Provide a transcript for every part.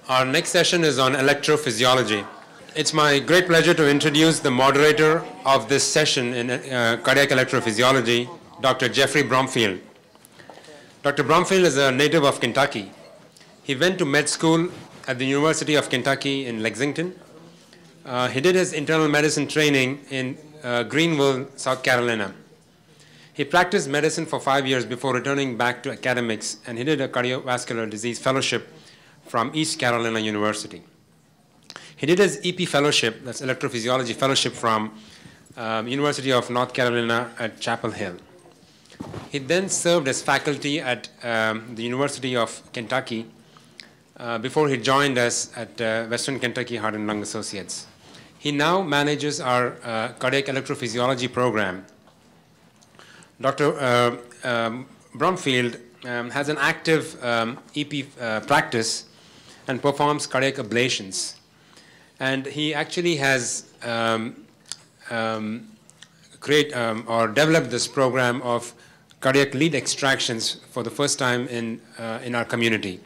Our next session is on electrophysiology. It's my great pleasure to introduce the moderator of this session in cardiac electrophysiology, Dr. Jeffrey Bromfield. Dr. Bromfield is a native of Kentucky. He went to med school at the University of Kentucky in Lexington. He did his internal medicine training in Greenville, South Carolina. He practiced medicine for 5 years before returning back to academics, and he did a cardiovascular disease fellowship from East Carolina University. He did his EP fellowship, that's electrophysiology fellowship, from University of North Carolina at Chapel Hill. He then served as faculty at the University of Kentucky before he joined us at Western Kentucky Heart and Lung Associates. He now manages our cardiac electrophysiology program. Dr. Bromfield has an active EP practice and performs cardiac ablations. And he actually has developed this program of cardiac lead extractions for the first time in our community.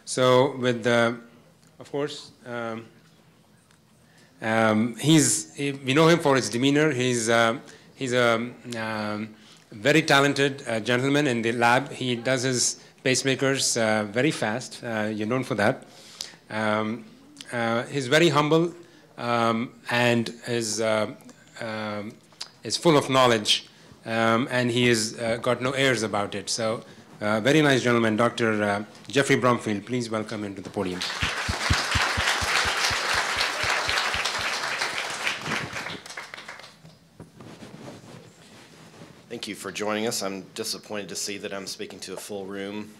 So with of course, we know him for his demeanor. He's a very talented gentleman in the lab. He does his pacemakers very fast. You're known for that. He's very humble and is full of knowledge, and he has got no airs about it. So, very nice gentleman, Dr. Jeffrey Bromfield. Please welcome him to the podium. Thank you for joining us. I'm disappointed to see that I'm speaking to a full room.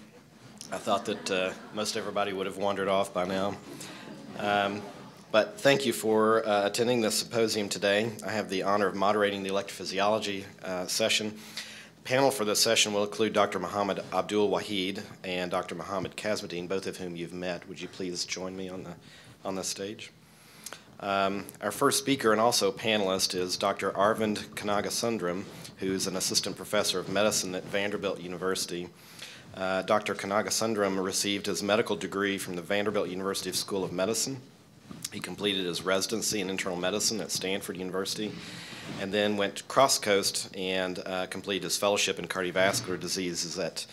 I thought that most everybody would have wandered off by now. But thank you for attending the symposium today. I have the honor of moderating the electrophysiology session. The panel for this session will include Dr. Mohammed Abdul Wahid and Dr. Mohammed Kazmuddin, both of whom you've met. Would you please join me on the stage? Our first speaker and also panelist is Dr. Arvind Kanagasundram, who's an assistant professor of medicine at Vanderbilt University. Dr. Kanagasundram received his medical degree from the Vanderbilt University School of Medicine. He completed his residency in internal medicine at Stanford University, and then went cross-coast and completed his fellowship in cardiovascular diseases at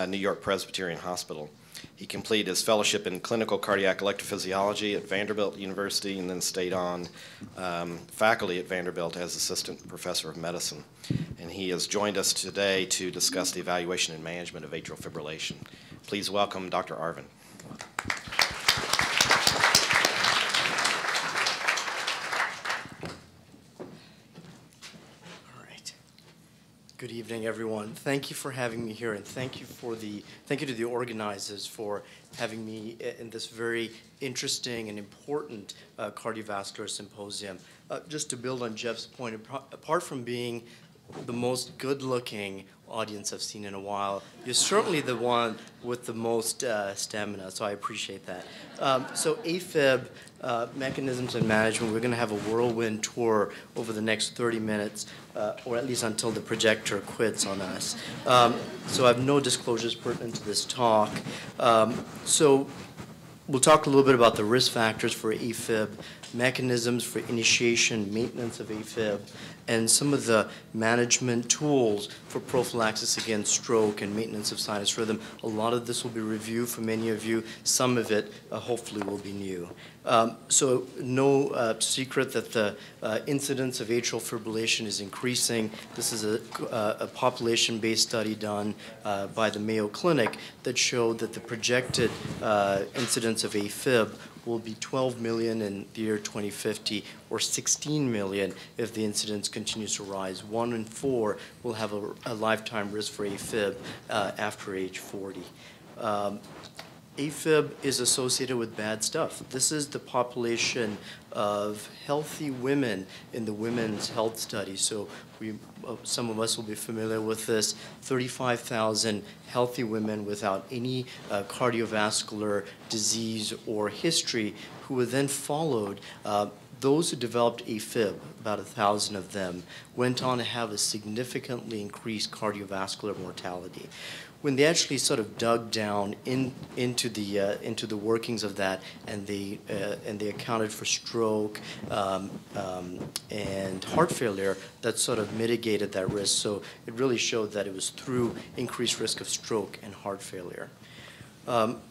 New York Presbyterian Hospital. He completed his fellowship in clinical cardiac electrophysiology at Vanderbilt University and then stayed on faculty at Vanderbilt as assistant professor of medicine. And he has joined us today to discuss the evaluation and management of atrial fibrillation. Please welcome Dr. Arvind. Good evening, everyone. Thank you for having me here, and thank you to the organizers for having me in this very interesting and important cardiovascular symposium. Just to build on Jeff's point, apart from being the most good-looking audience I've seen in a while, you're certainly the one with the most stamina, so I appreciate that. So AFib, mechanisms and management, we're going to have a whirlwind tour over the next 30 minutes, or at least until the projector quits on us. So I have no disclosures pertinent to this talk. So we'll talk a little bit about the risk factors for AFib, mechanisms for initiation, maintenance of AFib, and some of the management tools for prophylaxis against stroke and maintenance of sinus rhythm. A lot of this will be reviewed for many of you. Some of it hopefully will be new. So no secret that the incidence of atrial fibrillation is increasing. This is a population-based study done by the Mayo Clinic that showed that the projected incidence of AFib will be 12 million in the year 2050, or 16 million if the incidence continues to rise. 1 in 4 will have a lifetime risk for AFib after age 40. AFib is associated with bad stuff. This is the population of healthy women in the Women's Health Study. So some of us will be familiar with this. 35,000 healthy women without any cardiovascular disease or history who were then followed. Those who developed AFib, about 1,000 of them, went on to have a significantly increased cardiovascular mortality. when they actually sort of dug down into the workings of that, and they accounted for stroke and heart failure, that sort of mitigated that risk. So it really showed that it was through increased risk of stroke and heart failure.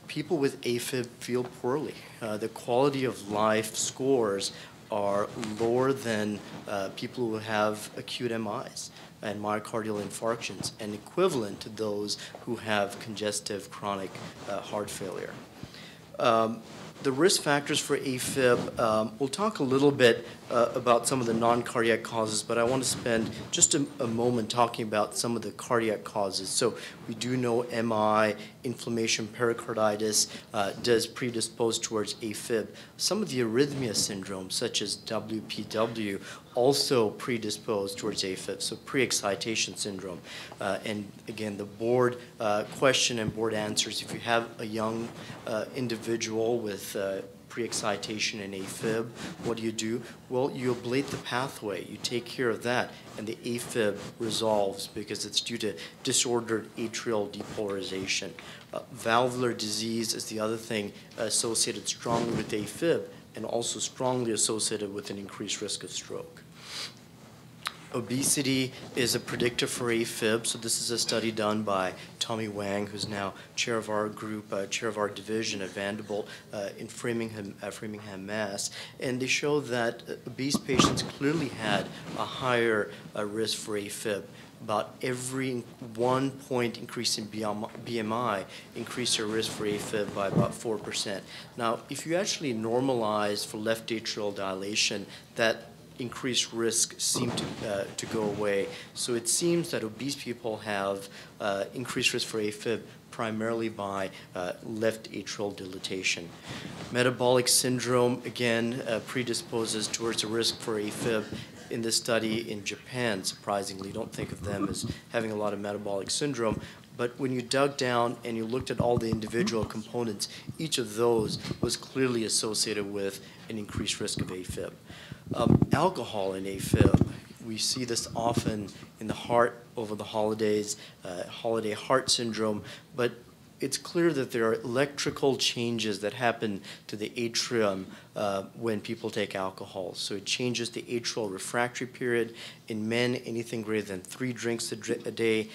People with AFib feel poorly. The quality of life scores are lower than people who have acute MIs and myocardial infarctions, and equivalent to those who have congestive chronic heart failure. The risk factors for AFib, we'll talk a little bit about some of the non-cardiac causes, but I want to spend just a moment talking about some of the cardiac causes. So we do know MI, inflammation, pericarditis does predispose towards AFib. Some of the arrhythmia syndromes, such as WPW, also predispose towards AFib, so pre-excitation syndrome. And again, the board question and board answers, if you have a young individual with pre-excitation and AFib, what do? Well, you ablate the pathway, you take care of that, and the AFib resolves because it's due to disordered atrial depolarization. Valvular disease is the other thing associated strongly with AFib, and also strongly associated with an increased risk of stroke. Obesity is a predictor for AFib. So this is a study done by Tommy Wang, who's now chair of our group, chair of our division at Vanderbilt in Framingham, Mass. And they show that obese patients clearly had a higher risk for AFib. About every 1 point increase in BMI increased their risk for AFib by about 4%. Now, if you actually normalize for left atrial dilation, that increased risk seem to go away. So it seems that obese people have increased risk for AFib primarily by left atrial dilatation. Metabolic syndrome, again, predisposes towards a risk for AFib. In this study in Japan, surprisingly, don't think of them as having a lot of metabolic syndrome, but when you dug down and you looked at all the individual components, each of those was clearly associated with an increased risk of AFib. Alcohol in AFib, we see this often in the heart over the holidays, holiday heart syndrome, but it's clear that there are electrical changes that happen to the atrium when people take alcohol. So it changes the atrial refractory period. In men, anything greater than 3 drinks a day.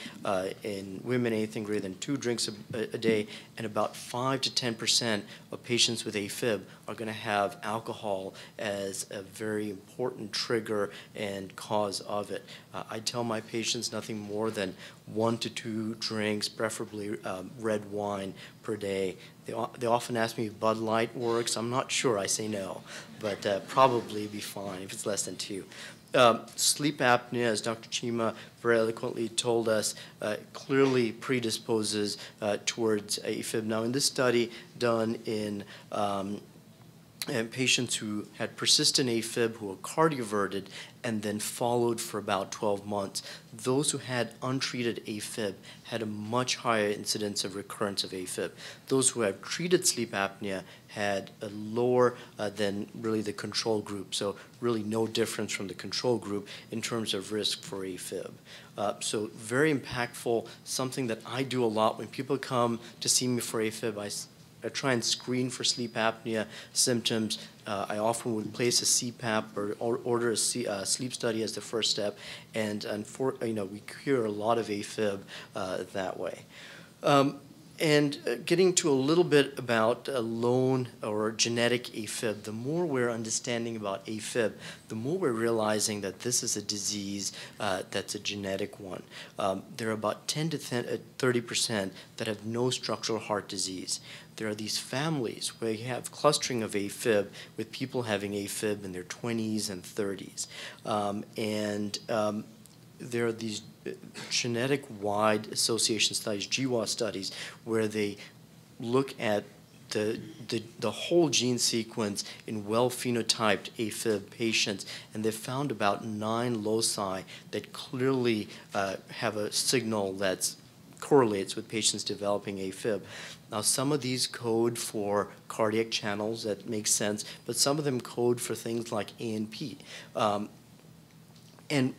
In women, anything greater than 2 drinks a day. And about 5 to 10% of patients with AFib are going to have alcohol as a very important trigger and cause of it. I tell my patients nothing more than 1 to 2 drinks, preferably red wine per day. They often ask me if Bud Light works. I'm not sure. I say no, but probably be fine if it's less than 2. Sleep apnea, as Dr. Chima very eloquently told us, clearly predisposes towards AFib. Now, in this study done in patients who had persistent AFib who were cardioverted and then followed for about 12 months, those who had untreated AFib had a much higher incidence of recurrence of AFib. Those who had treated sleep apnea had a lower than really the control group, so really no difference from the control group in terms of risk for AFib. So very impactful, something that I do a lot when people come to see me for AFib. I try and screen for sleep apnea symptoms. I often would place a CPAP or order a sleep study as the first step, and we cure a lot of AFib that way. And getting to a little bit about lone or genetic AFib, the more we're understanding about AFib, the more we're realizing that this is a disease that's a genetic one. There are about 10 to 30% that have no structural heart disease. There are these families where you have clustering of AFib with people having AFib in their 20s and 30s. There are these genetic-wide association studies, GWAS studies, where they look at the whole gene sequence in well-phenotyped AFib patients, and they've found about 9 loci that clearly have a signal that correlates with patients developing AFib. Now, some of these code for cardiac channels, that makes sense, but some of them code for things like ANP. And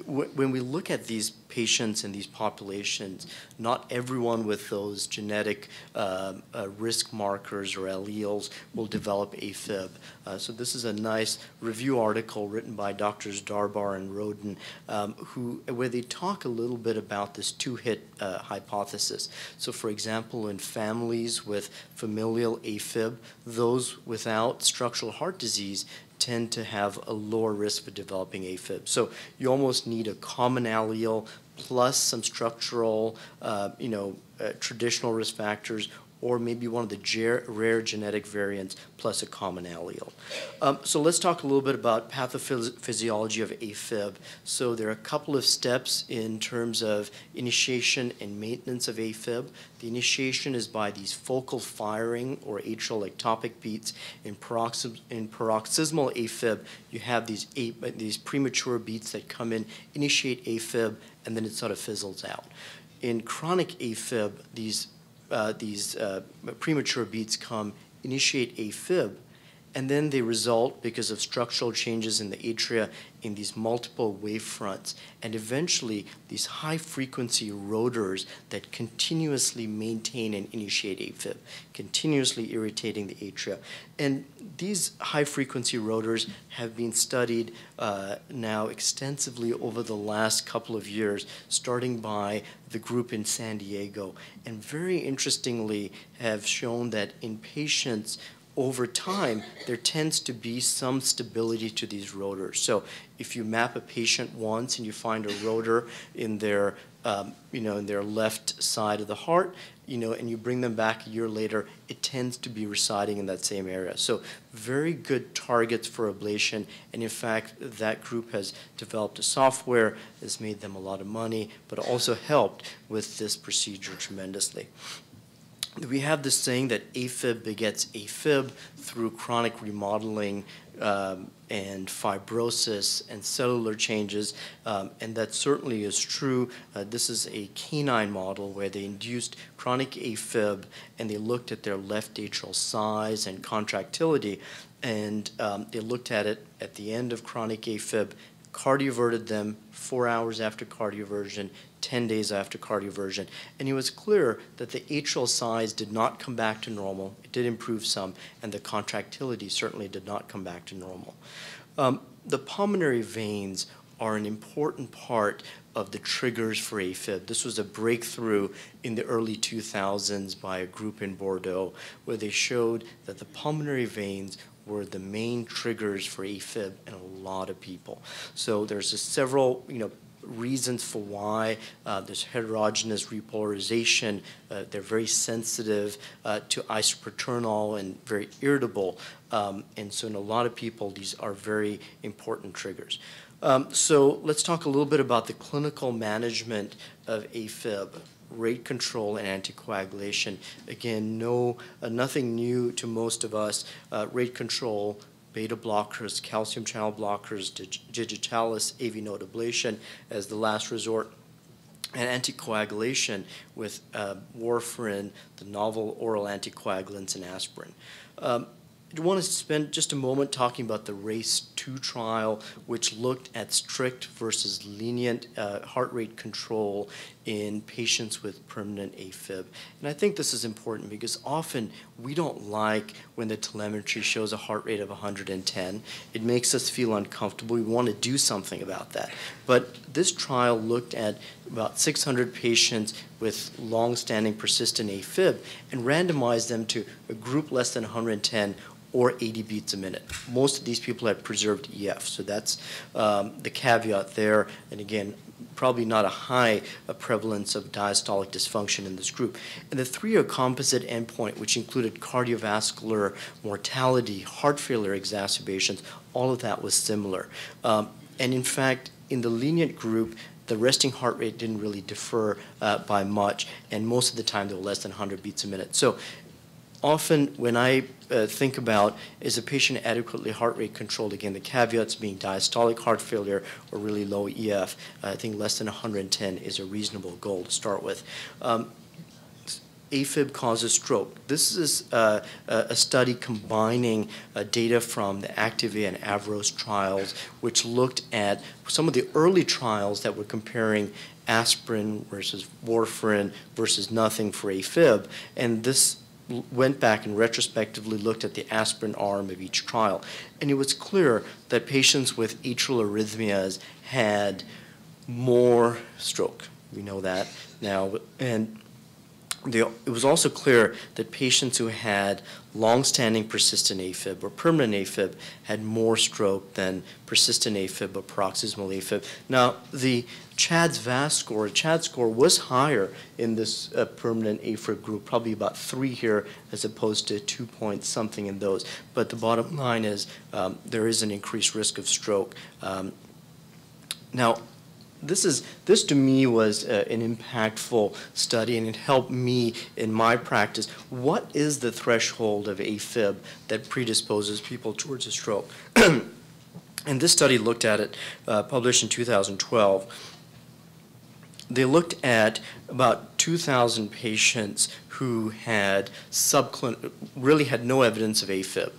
when we look at these patients and these populations, not everyone with those genetic risk markers or alleles will develop AFib. So this is a nice review article written by Drs. Darbar and Roden, where they talk a little bit about this Twohit hypothesis. So for example, in families with familial AFib, those without structural heart disease tend to have a lower risk for developing AFib. So you almost need a common allele plus some structural, traditional risk factors, or maybe one of the rare genetic variants plus a common allele. So let's talk a little bit about pathophysiology of AFib. So there are a couple of steps in terms of initiation and maintenance of AFib. The initiation is by these focal firing or atrial ectopic beats. In paroxysmal AFib, you have these premature beats that come in, initiate AFib, and then it sort of fizzles out. In chronic AFib, these premature beats come, initiate AFib, and then they result, because of structural changes in the atria, in these multiple wave fronts, and eventually these high-frequency rotors that continuously maintain and initiate AFib, continuously irritating the atria. And these high-frequency rotors have been studied now extensively over the last couple of years, starting by the group in San Diego, and very interestingly have shown that in patients over time, there tends to be some stability to these rotors. So if you map a patient once and you find a rotor in their, in their left side of the heart, and you bring them back a year later, it tends to be residing in that same area. So very good targets for ablation, and in fact, that group has developed a software that's made them a lot of money, but also helped with this procedure tremendously. We have this saying that AFib begets AFib through chronic remodeling and fibrosis and cellular changes, and that certainly is true. This is a canine model where they induced chronic AFib and they looked at their left atrial size and contractility, and they looked at it at the end of chronic AFib, cardioverted them 4 hours after cardioversion, 10 days after cardioversion, and it was clear that the atrial size did not come back to normal. It did improve some, and the contractility certainly did not come back to normal. The pulmonary veins are an important part of the triggers for AFib. This was a breakthrough in the early 2000s by a group in Bordeaux, where they showed that the pulmonary veins were the main triggers for AFib in a lot of people. So there's several, reasons for why. There's heterogeneous repolarization. They're very sensitive to isoproternol and very irritable. And so in a lot of people, these are very important triggers. So let's talk a little bit about the clinical management of AFib. Rate control and anticoagulation. Again, nothing new to most of us. Rate control, beta blockers, calcium channel blockers, digitalis, AV node ablation as the last resort, and anticoagulation with warfarin, the novel oral anticoagulants, and aspirin. I want to spend just a moment talking about the RACE-2 trial, which looked at strict versus lenient heart rate control in patients with permanent AFib. And I think this is important because often we don't like when the telemetry shows a heart rate of 110. It makes us feel uncomfortable. We want to do something about that. But this trial looked at about 600 patients with long-standing persistent AFib and randomized them to a group less than 110 or 80 beats a minute. Most of these people had preserved EF, so that's the caveat there. And again, probably not a high prevalence of diastolic dysfunction in this group. And the three-year composite endpoint, which included cardiovascular mortality, heart failure exacerbations, all of that was similar. And in fact, in the lenient group, the resting heart rate didn't really differ by much, and most of the time they were less than 100 beats a minute. So often when I think about, is a patient adequately heart rate controlled, again, the caveats being diastolic heart failure or really low EF, I think less than 110 is a reasonable goal to start with. AFib causes stroke. This is a study combining data from the Activia and Avros trials, which looked at some of the early trials that were comparing aspirin versus warfarin versus nothing for AFib. And this went back and retrospectively looked at the aspirin arm of each trial. And it was clear that patients with atrial arrhythmias had more stroke. We know that now. And it was also clear that patients who had long-standing persistent AFib or permanent AFib had more stroke than persistent AFib or paroxysmal AFib. Now, the CHADS-VAS score, CHADS score was higher in this permanent AFib group, probably about 3 here as opposed to 2 point something in those. But the bottom line is there is an increased risk of stroke. Now, this to me was an impactful study, and it helped me in my practice. What is the threshold of AFib that predisposes people towards a stroke? And this study looked at it, published in 2012. They looked at about 2,000 patients who had really had no evidence of AFib.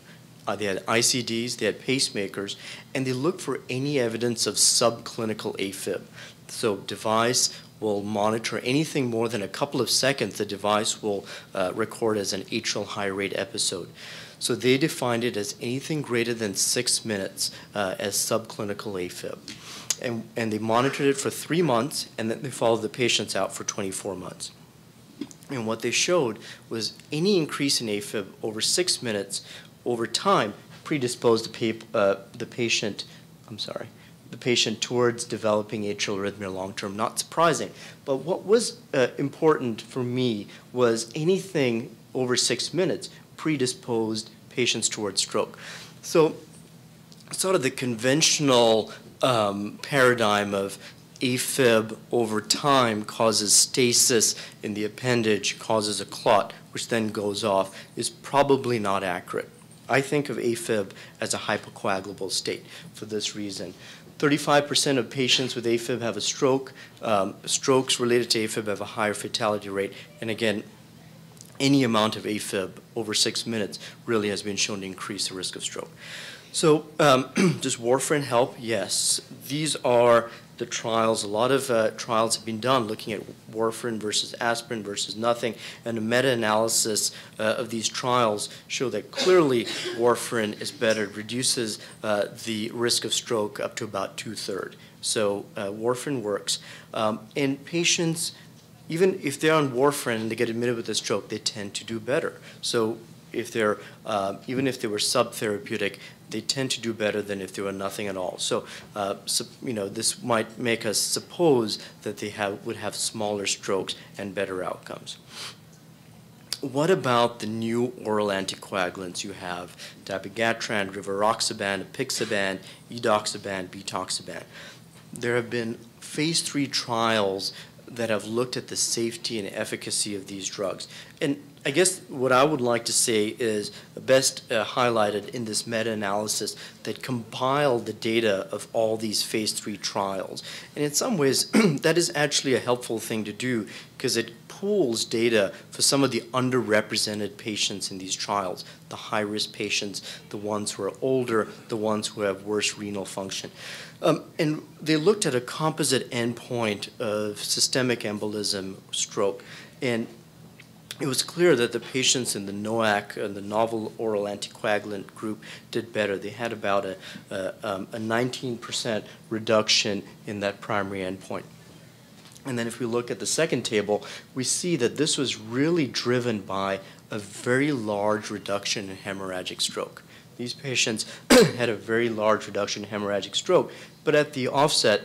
They had ICDs, they had pacemakers, and they looked for any evidence of subclinical AFib. So device will monitor anything more than a couple of seconds, the device will record as an atrial high rate episode. So they defined it as anything greater than 6 minutes as subclinical AFib. And they monitored it for 3 months, and then they followed the patients out for 24 months. And what they showed was any increase in AFib over 6 minutes over time predisposed the patient towards developing atrial arrhythmia long-term. Not surprising. But what was important for me was anything over 6 minutes predisposed patients towards stroke. So sort of the conventional paradigm of AFib over time causes stasis in the appendage, causes a clot, which then goes off, is probably not accurate. I think of AFib as a hypocoagulable state for this reason. 35% of patients with AFib have a stroke. Strokes related to AFib have a higher fatality rate. And again, any amount of AFib over 6 minutes really has been shown to increase the risk of stroke. So does warfarin help? Yes. These are the trials. A lot of trials have been done looking at warfarin versus aspirin versus nothing, and a meta-analysis of these trials show that clearly warfarin is better. It reduces the risk of stroke up to about 2/3. So warfarin works. And patients, even if they're on warfarin and they get admitted with a stroke, they tend to do better. So if they're, even if they were subtherapeutic, they tend to do better than if they were nothing at all. So, this might make us suppose that they would have smaller strokes and better outcomes. What about the new oral anticoagulants you have? Dabigatran, rivaroxaban, apixaban, edoxaban, betoxaban. There have been phase 3 trials that have looked at the safety and efficacy of these drugs. And I guess what I would like to say is best highlighted in this meta-analysis that compiled the data of all these phase 3 trials. And in some ways, that is actually a helpful thing to do because it pools data for some of the underrepresented patients in these trials, the high-risk patients, the ones who are older, the ones who have worse renal function. And they looked at a composite endpoint of systemic embolism, stroke, and it was clear that the patients in the NOAC and the novel oral anticoagulant group did better. They had about a 19% reduction in that primary endpoint. And then if we look at the second table, we see that this was really driven by a very large reduction in hemorrhagic stroke. These patients had a very large reduction in hemorrhagic stroke, but at the offset,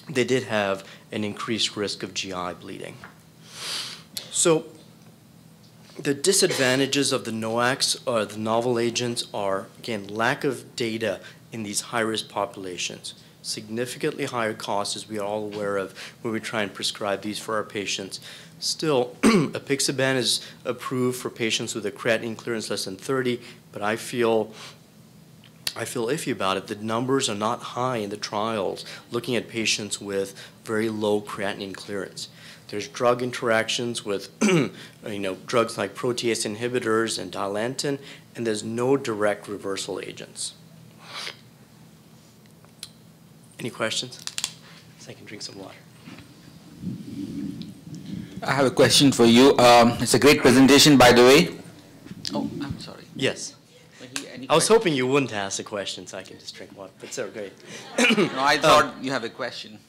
they did have an increased risk of GI bleeding. So the disadvantages of the NOACs or the novel agents are, again, lack of data in these high-risk populations. Significantly higher costs, as we are all aware of, when we try and prescribe these for our patients. Still, apixaban is approved for patients with a creatinine clearance less than 30, but I feel I feel iffy about it. The numbers are not high in the trials looking at patients with very low creatinine clearance. There's drug interactions with drugs like protease inhibitors and dilantin, and there's no direct reversal agents. Any questions? So I can drink some water. I have a question for you. It's a great presentation, by the way. Oh, I'm sorry. Yes. Any I was hoping you wouldn't ask a question so I can just drink water, but it's okay. No, I thought you have a question.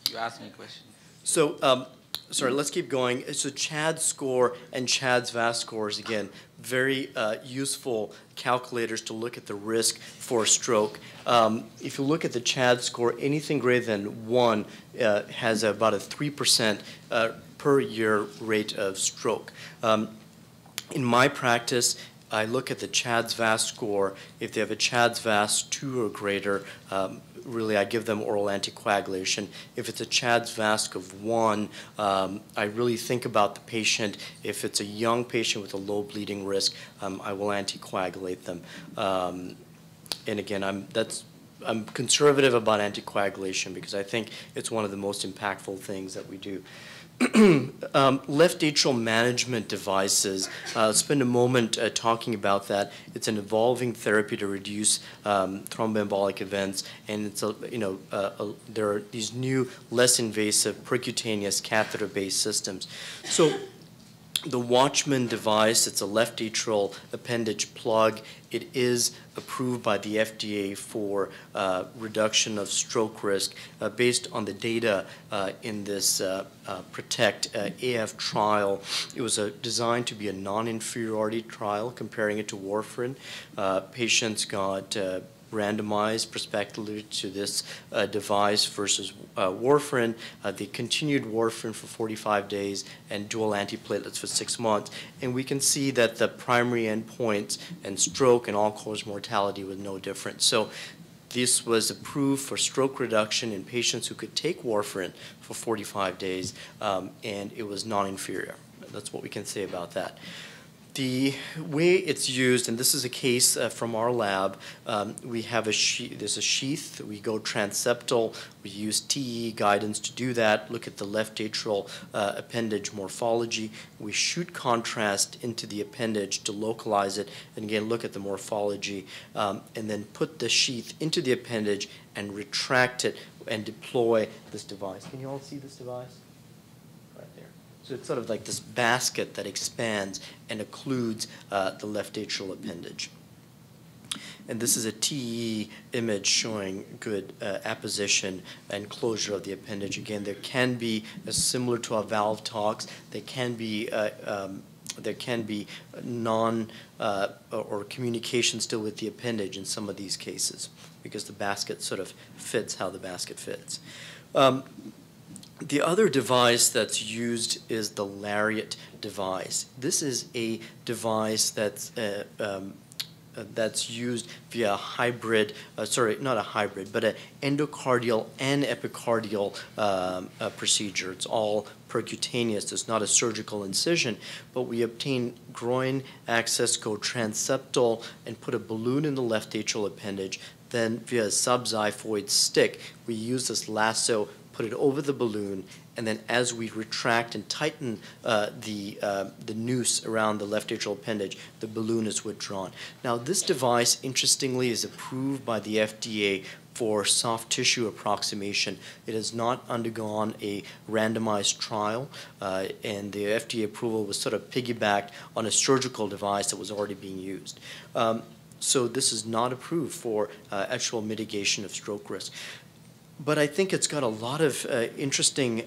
You asked me a question. So, sorry, let's keep going. So CHAD score and CHADS VAS scores, again, very useful calculators to look at the risk for stroke. If you look at the CHAD score, anything greater than 1 has about a 3% per year rate of stroke. In my practice, I look at the CHADS VAS score. If they have a CHADS VAS 2 or greater, really I give them oral anticoagulation. If it's a CHADS VAS of 1, I really think about the patient. If it's a young patient with a low bleeding risk, I will anticoagulate them. And again, I'm conservative about anticoagulation because I think it's one of the most impactful things that we do. Left atrial management devices. Spend a moment talking about that. It's an evolving therapy to reduce thromboembolic events, and it's there are these new, less invasive percutaneous catheter-based systems. So the Watchman device, it's a left atrial appendage plug. It is approved by the FDA for reduction of stroke risk based on the data in this PROTECT AF trial. It was designed to be a non-inferiority trial comparing it to warfarin. Patients got randomized prospectively to this device versus warfarin. They continued warfarin for 45 days and dual antiplatelets for 6 months. And we can see that the primary endpoints and stroke and all-cause mortality was no different. So this was approved for stroke reduction in patients who could take warfarin for 45 days, and it was non-inferior. That's what we can say about that. The way it's used, and this is a case from our lab, we have there's a sheath, we go transeptal, we use TE guidance to do that, look at the left atrial appendage morphology, we shoot contrast into the appendage to localize it, and again look at the morphology, and then put the sheath into the appendage and retract it and deploy this device. Can you all see this device? So it's sort of like this basket that expands and occludes the left atrial appendage. And this is a TE image showing good apposition and closure of the appendage. Again, there can be, similar to our valve talks, there can be non or communication still with the appendage in some of these cases because the basket sort of fits how the basket fits. The other device that's used is the Lariat device. This is a device that's used via a hybrid, sorry, not a hybrid, but an endocardial and epicardial procedure. It's all percutaneous. It's not a surgical incision, but we obtain groin access, go transeptal, and put a balloon in the left atrial appendage. Then via a subxiphoid stick, we use this lasso, put it over the balloon, and then as we retract and tighten the noose around the left atrial appendage, the balloon is withdrawn. Now, this device, interestingly, is approved by the FDA for soft tissue approximation. It has not undergone a randomized trial, and the FDA approval was sort of piggybacked on a surgical device that was already being used. So this is not approved for actual mitigation of stroke risk. But I think it's got a lot of interesting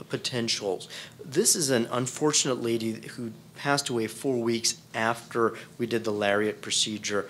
potentials. This is an unfortunate lady who passed away 4 weeks after we did the Lariat procedure.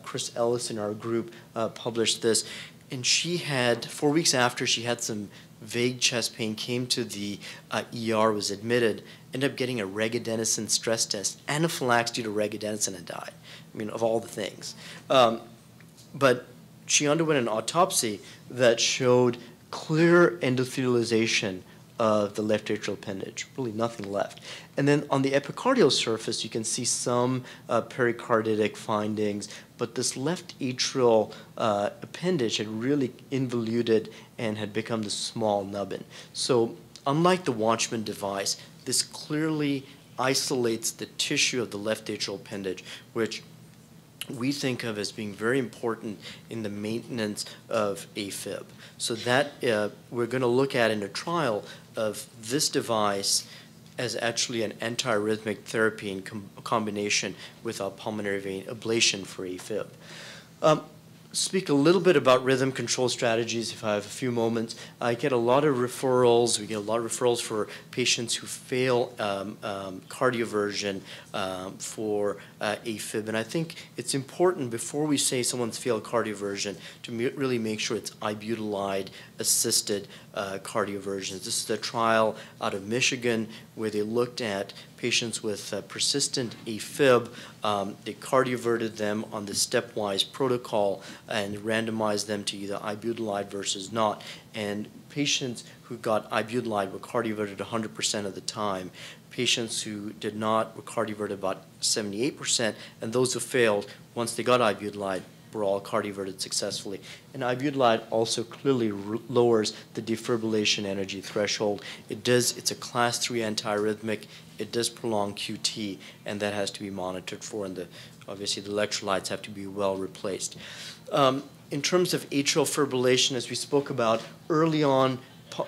Chris Ellis in our group published this, and she had, 4 weeks after, she had some vague chest pain, came to the ER, was admitted, ended up getting a regadenoson stress test, anaphylaxis due to regadenoson, and died. I mean, of all the things. But she underwent an autopsy that showed clear endothelialization of the left atrial appendage, really nothing left. And then on the epicardial surface, you can see some pericarditic findings, but this left atrial appendage had really involuted and had become the small nubbin. So unlike the Watchman device, this clearly isolates the tissue of the left atrial appendage, which we think of as being very important in the maintenance of AFib. So that we're going to look at in a trial of this device as actually an antiarrhythmic therapy in combination with a pulmonary vein ablation for AFib. Speak a little bit about rhythm control strategies if I have a few moments. I get a lot of referrals. We get a lot of referrals for patients who fail cardioversion for AFib. And I think it's important before we say someone's failed cardioversion to really make sure it's ibutylide assisted cardioversions. This is a trial out of Michigan where they looked at patients with persistent AFib. They cardioverted them on the stepwise protocol and randomized them to either ibutylide versus not. And patients who got ibutylide were cardioverted 100% of the time. Patients who did not were cardioverted about 78%, and those who failed, once they got ibutylide, were all cardioverted successfully. And ibutylide also clearly lowers the defibrillation energy threshold. It's a class 3 antiarrhythmic. It does prolong QT, and that has to be monitored for, and obviously the electrolytes have to be well replaced. In terms of atrial fibrillation, as we spoke about early on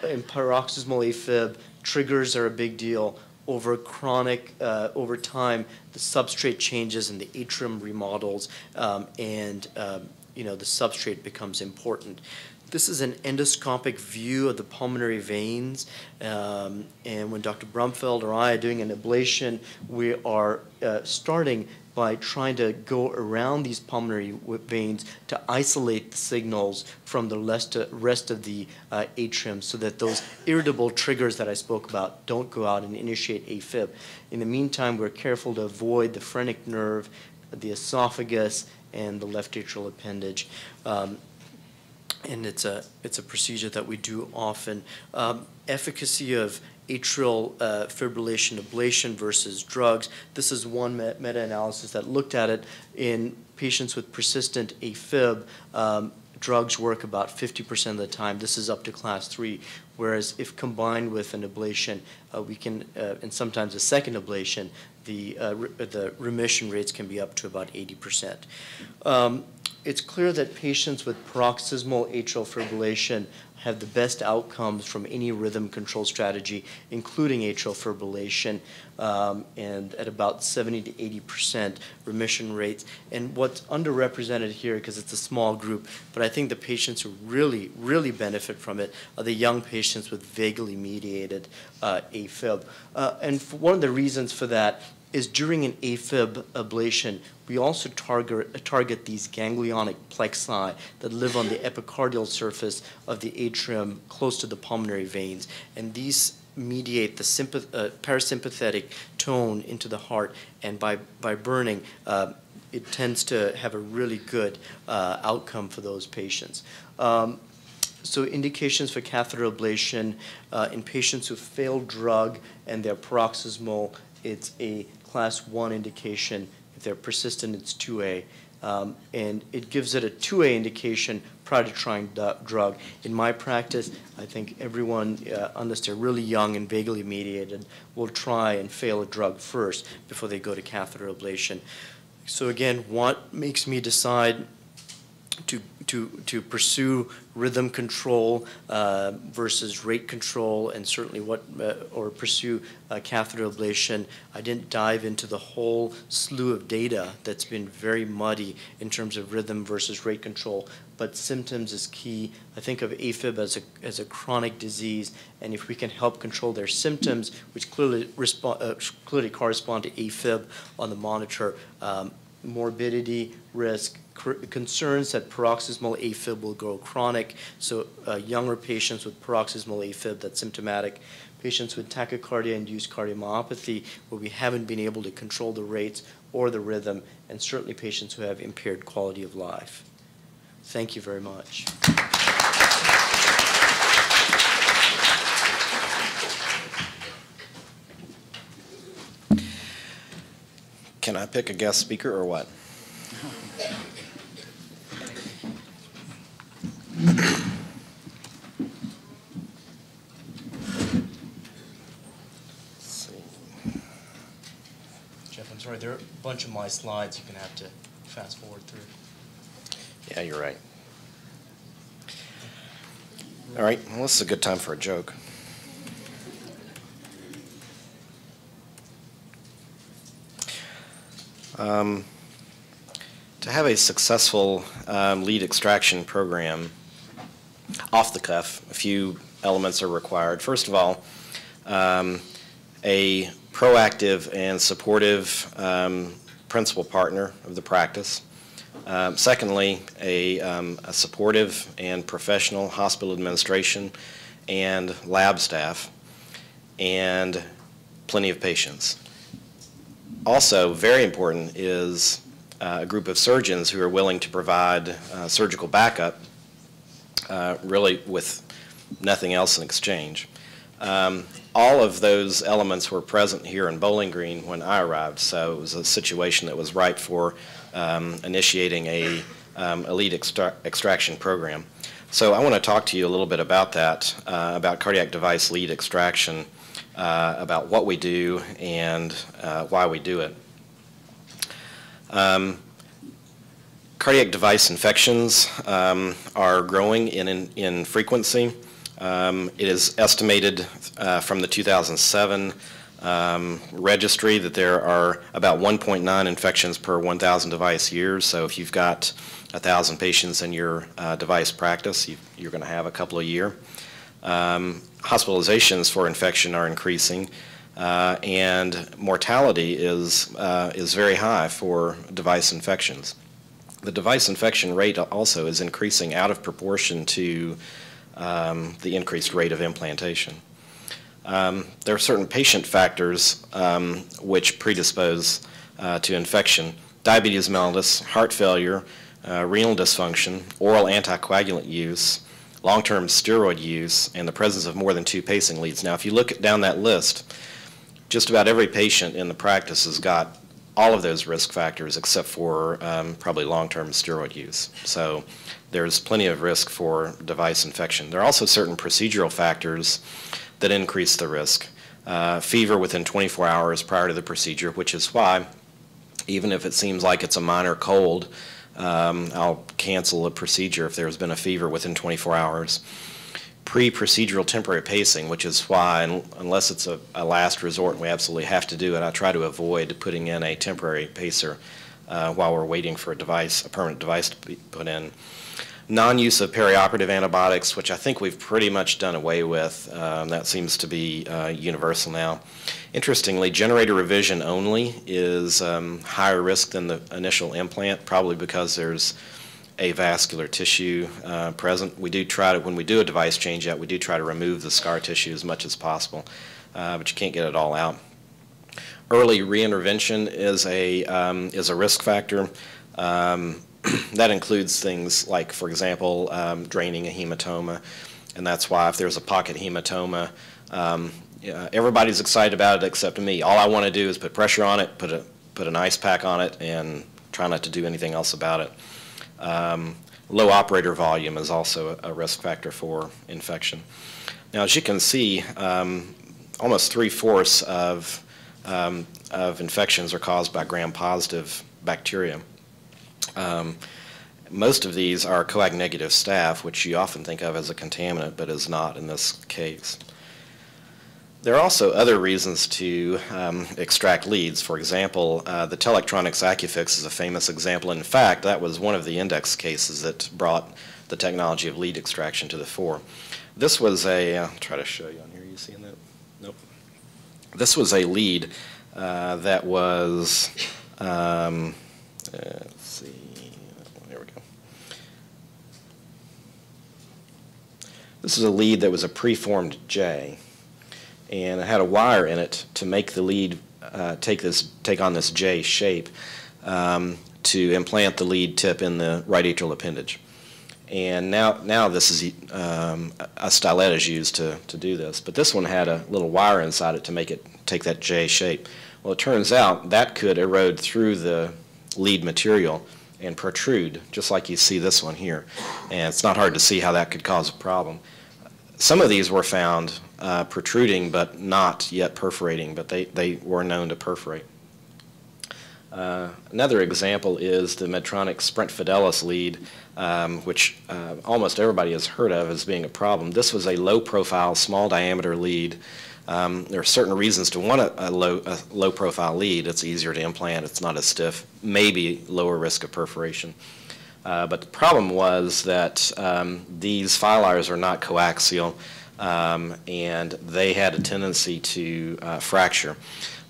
in paroxysmal AFib, triggers are a big deal. Over time, the substrate changes and the atrium remodels, and the substrate becomes important. This is an endoscopic view of the pulmonary veins, and when Dr. Brumfeld or I are doing an ablation, we are starting by trying to go around these pulmonary veins to isolate the signals from the rest of the atrium so that those irritable triggers that I spoke about don't go out and initiate AFib. In the meantime, we're careful to avoid the phrenic nerve, the esophagus, and the left atrial appendage. And it's a procedure that we do often. Efficacy of atrial fibrillation ablation versus drugs. This is one meta-analysis that looked at it in patients with persistent AFib. Drugs work about 50% of the time. This is up to class 3, whereas if combined with an ablation, we can, and sometimes a second ablation, the remission rates can be up to about 80%. It's clear that patients with paroxysmal atrial fibrillation have the best outcomes from any rhythm control strategy, including atrial fibrillation, and at about 70 to 80% remission rates. And what's underrepresented here, because it's a small group, but I think the patients who really, really benefit from it are the young patients with vaguely mediated AFib. And one of the reasons for that is during an AFib ablation, we also target these ganglionic plexi that live on the epicardial surface of the atrium close to the pulmonary veins. And these mediate the parasympathetic tone into the heart, and by burning, it tends to have a really good outcome for those patients. So indications for catheter ablation in patients who failed drug and they're paroxysmal, it's a class 1 indication. If they're persistent, it's 2A. And it gives it a 2A indication prior to trying drug. In my practice, I think everyone, unless they're really young and vaguely mediated, will try and fail a drug first before they go to catheter ablation. So again, what makes me decide to pursue rhythm control versus rate control, and certainly or pursue catheter ablation? I didn't dive into the whole slew of data that's been very muddy in terms of rhythm versus rate control, but symptoms is key. I think of AFib as a chronic disease, and if we can help control their symptoms, which clearly correspond to AFib on the monitor, morbidity risk, concerns that paroxysmal AFib will grow chronic, so younger patients with paroxysmal AFib that's symptomatic, patients with tachycardia-induced cardiomyopathy where we haven't been able to control the rates or the rhythm, and certainly patients who have impaired quality of life. Thank you very much. Can I pick a guest speaker or what? Jeff, I'm sorry, there are a bunch of my slides you're going to have to fast forward through. Yeah, you're right. All right, well, this is a good time for a joke. To have a successful lead extraction program, off the cuff, a few elements are required. First of all, a proactive and supportive principal partner of the practice. Secondly, a supportive and professional hospital administration and lab staff, and plenty of patients. Also, very important is a group of surgeons who are willing to provide surgical backup, really with nothing else in exchange. All of those elements were present here in Bowling Green when I arrived, so it was a situation that was ripe for initiating a lead extraction program. So I want to talk to you a little bit about that, about cardiac device lead extraction, about what we do and why we do it. Cardiac device infections are growing in frequency. It is estimated from the 2007 registry that there are about 1.9 infections per 1,000 device years. So if you've got 1,000 patients in your device practice, you're going to have a couple a year. Hospitalizations for infection are increasing, and mortality is very high for device infections. The device infection rate also is increasing out of proportion to the increased rate of implantation. There are certain patient factors which predispose to infection: diabetes mellitus, heart failure, renal dysfunction, oral anticoagulant use, long-term steroid use, and the presence of more than 2 pacing leads. Now, if you look down that list, just about every patient in the practice has got all of those risk factors except for probably long-term steroid use. So there's plenty of risk for device infection. There are also certain procedural factors that increase the risk. Fever within 24 hours prior to the procedure, which is why, even if it seems like it's a minor cold, I'll cancel a procedure if there's been a fever within 24 hours. Pre-procedural temporary pacing, which is why, unless it's a last resort and we absolutely have to do it, I try to avoid putting in a temporary pacer while we're waiting for a permanent device to be put in. Non-use of perioperative antibiotics, which I think we've pretty much done away with. That seems to be universal now. Interestingly, generator revision only is higher risk than the initial implant, probably because there's avascular tissue present. We do try to, when we do a device change out, we do try to remove the scar tissue as much as possible, but you can't get it all out. Early reintervention is a risk factor. That includes things like, for example, draining a hematoma, and that's why if there's a pocket hematoma, everybody's excited about it except me. All I want to do is put pressure on it, put an ice pack on it, and try not to do anything else about it. Low operator volume is also a risk factor for infection. Now, as you can see, almost 3/4 of infections are caused by gram-positive bacteria. Most of these are coag-negative staph, which you often think of as a contaminant, but is not in this case. There are also other reasons to extract leads. For example, the Telectronics Acufix is a famous example. In fact, that was one of the index cases that brought the technology of lead extraction to the fore. This was I'll try to show you on here. You seeing that? Nope. This was a lead that was, let's see, there we go. This is a lead that was a preformed J, and it had a wire in it to make the lead take on this J shape to implant the lead tip in the right atrial appendage. And now this is a stylet is used to do this, but this one had a little wire inside it to make it take that J shape. Well, it turns out that could erode through the lead material and protrude, just like you see this one here. And it's not hard to see how that could cause a problem. Some of these were found protruding but not yet perforating, but they were known to perforate. Another example is the Medtronic Sprint Fidelis lead, which almost everybody has heard of as being a problem. This was a low-profile, small-diameter lead. There are certain reasons to want a low-profile lead. It's easier to implant. It's not as stiff. Maybe lower risk of perforation. But the problem was that these filars are not coaxial, and they had a tendency to fracture.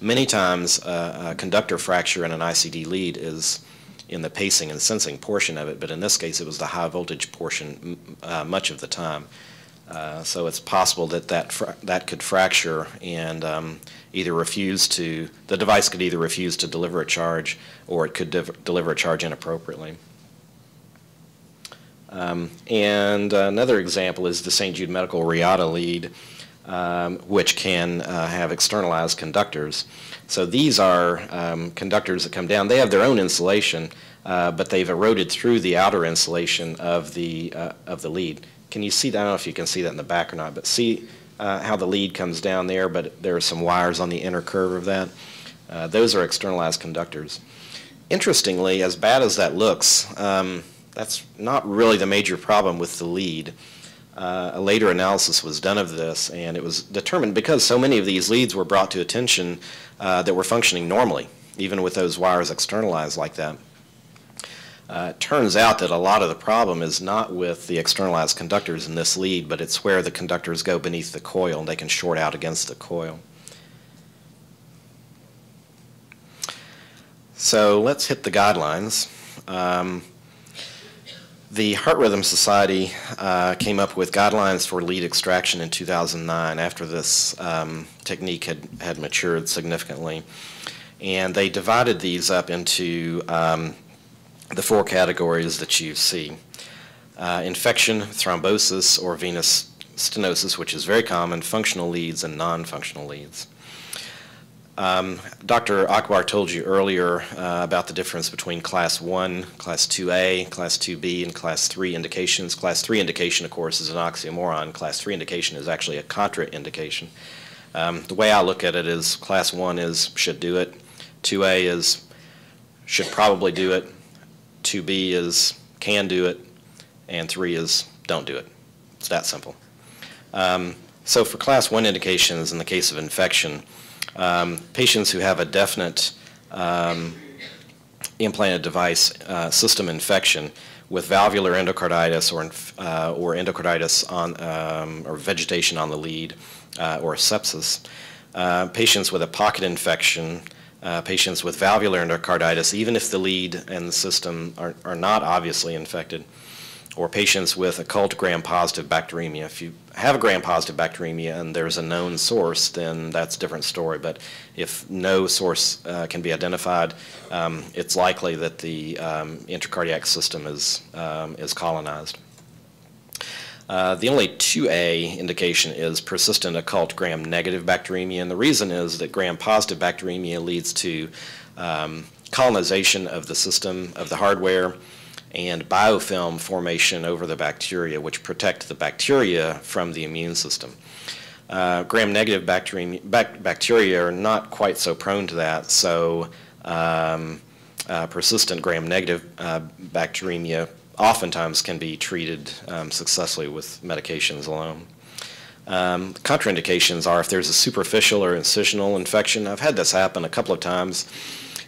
Many times, a conductor fracture in an ICD lead is in the pacing and sensing portion of it, but in this case, it was the high voltage portion much of the time. So it's possible that that could fracture and either refuse to, the device could either refuse to deliver a charge, or it could deliver a charge inappropriately. And another example is the St. Jude Medical Riata lead, which can have externalized conductors. So these are conductors that come down. They have their own insulation, but they've eroded through the outer insulation of the lead. Can you see that? I don't know if you can see that in the back or not, but see how the lead comes down there, but there are some wires on the inner curve of that. Those are externalized conductors. Interestingly, as bad as that looks, that's not really the major problem with the lead. A later analysis was done of this, and it was determined because so many of these leads were brought to attention that were functioning normally, even with those wires externalized like that. It turns out that a lot of the problem is not with the externalized conductors in this lead, but it's where the conductors go beneath the coil and they can short out against the coil. So let's hit the guidelines. The Heart Rhythm Society came up with guidelines for lead extraction in 2009 after this technique had matured significantly. And they divided these up into the four categories that you see. Infection, thrombosis, or venous stenosis, which is very common, functional leads, and non-functional leads. Dr. Akbar told you earlier about the difference between Class 1, Class 2A, Class 2B, and Class 3 indications. Class 3 indication, of course, is an oxymoron. Class 3 indication is actually a contraindication. The way I look at it is Class 1 is should do it, 2A is should probably do it, 2B is can do it, and 3 is don't do it. It's that simple. So for Class 1 indications, in the case of infection, patients who have a definite implanted device system infection with valvular endocarditis or endocarditis on, or vegetation on the lead or sepsis, patients with a pocket infection, patients with valvular endocarditis, even if the lead and the system are not obviously infected, or patients with occult gram-positive bacteremia. If you have a gram-positive bacteremia and there's a known source, then that's a different story. But if no source can be identified, it's likely that the intracardiac system is colonized. The only 2A indication is persistent occult gram-negative bacteremia, and the reason is that gram-positive bacteremia leads to colonization of the system, of the hardware, and biofilm formation over the bacteria, which protect the bacteria from the immune system. Gram-negative bacteria are not quite so prone to that, so persistent gram-negative bacteremia oftentimes can be treated successfully with medications alone. Contraindications are if there's a superficial or incisional infection. I've had this happen a couple of times.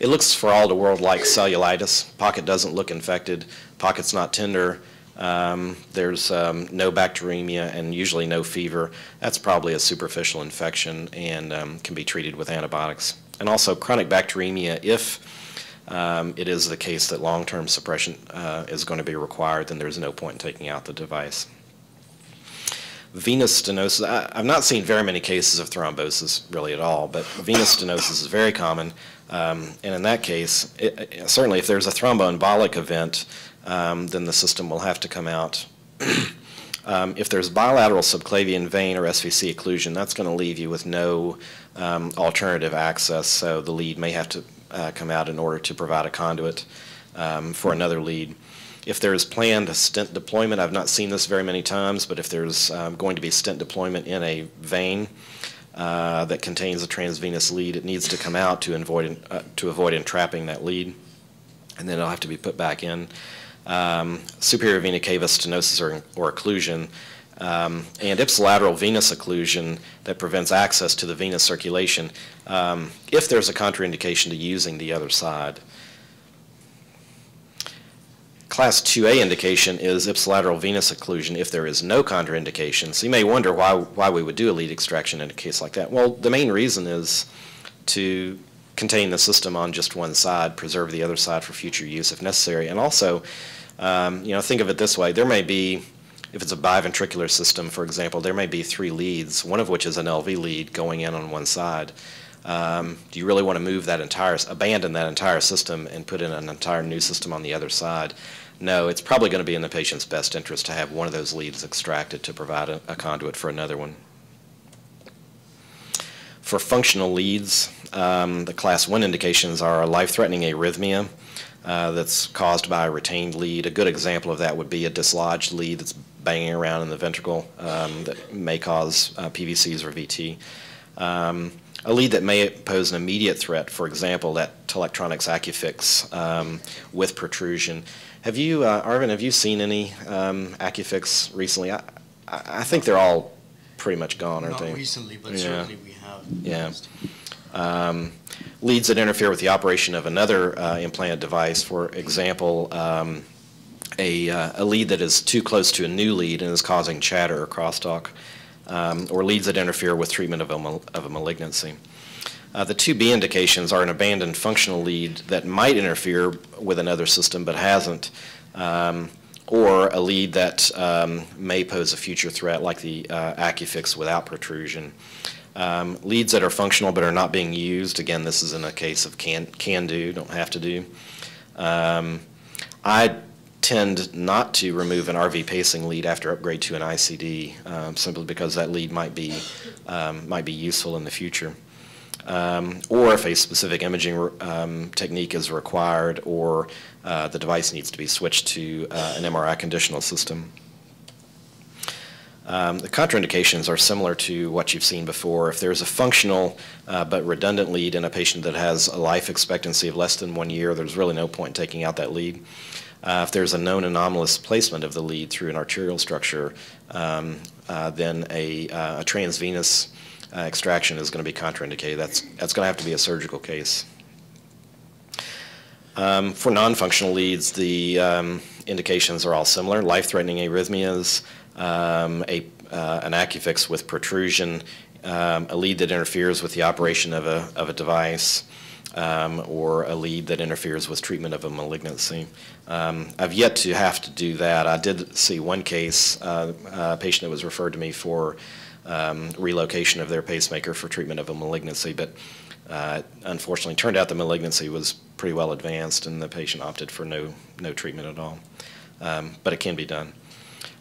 It looks for all the world like cellulitis. Pocket doesn't look infected. Pocket's not tender. There's no bacteremia and usually no fever. That's probably a superficial infection and can be treated with antibiotics. And also chronic bacteremia, if it is the case that long-term suppression is going to be required, then there's no point in taking out the device. Venous stenosis, I've not seen very many cases of thrombosis really at all, but venous stenosis is very common. And in that case, certainly if there's a thromboembolic event, then the system will have to come out If there's bilateral subclavian vein or SVC occlusion, that's going to leave you with no alternative access, so the lead may have to come out in order to provide a conduit for another lead. If there's planned stent deployment, I've not seen this very many times, but if there's going to be stent deployment in a vein that contains a transvenous lead, it needs to come out to avoid entrapping that lead, and then it'll have to be put back in. Superior vena cava stenosis or occlusion, and ipsilateral venous occlusion that prevents access to the venous circulation if there's a contraindication to using the other side. Class 2A indication is ipsilateral venous occlusion if there is no contraindication. So you may wonder why we would do a lead extraction in a case like that. Well, the main reason is to contain the system on just one side, preserve the other side for future use if necessary, and also, think of it this way. There may be, if it's a biventricular system, for example, there may be 3 leads, one of which is an LV lead going in on one side. Do you really want to abandon that entire system and put in an entire new system on the other side? No, it's probably going to be in the patient's best interest to have one of those leads extracted to provide a conduit for another one. For functional leads, the class 1 indications are a life-threatening arrhythmia that's caused by a retained lead. A good example of that would be a dislodged lead that's banging around in the ventricle that may cause PVCs or VT. A lead that may pose an immediate threat, for example, that Telectronics Acufix with protrusion. Have you, Arvin, have you seen any Acufix recently? I think they're all pretty much gone, aren't they? Not recently, but certainly we have. Yeah. Leads that interfere with the operation of another implanted device, for example, a lead that is too close to a new lead and is causing chatter or crosstalk, or leads that interfere with treatment of a malignancy. The 2B indications are an abandoned functional lead that might interfere with another system but hasn't, or a lead that may pose a future threat like the Acufix without protrusion. Leads that are functional but are not being used, again, this is in a case of can do, don't have to do. I tend not to remove an RV pacing lead after upgrade to an ICD, simply because that lead might be useful in the future. Or if a specific imaging technique is required, or the device needs to be switched to an MRI conditional system. The contraindications are similar to what you've seen before. If there's a functional but redundant lead in a patient that has a life expectancy of less than 1 year, there's really no point in taking out that lead. If there's a known anomalous placement of the lead through an arterial structure, then a transvenous extraction is going to be contraindicated. That's going to have to be a surgical case. For non-functional leads, the indications are all similar: life-threatening arrhythmias, an Acufix with protrusion, a lead that interferes with the operation of a device, or a lead that interferes with treatment of a malignancy. I've yet to have to do that. I did see one case, a patient that was referred to me for relocation of their pacemaker for treatment of a malignancy, but unfortunately turned out the malignancy was pretty well advanced and the patient opted for no treatment at all. But it can be done.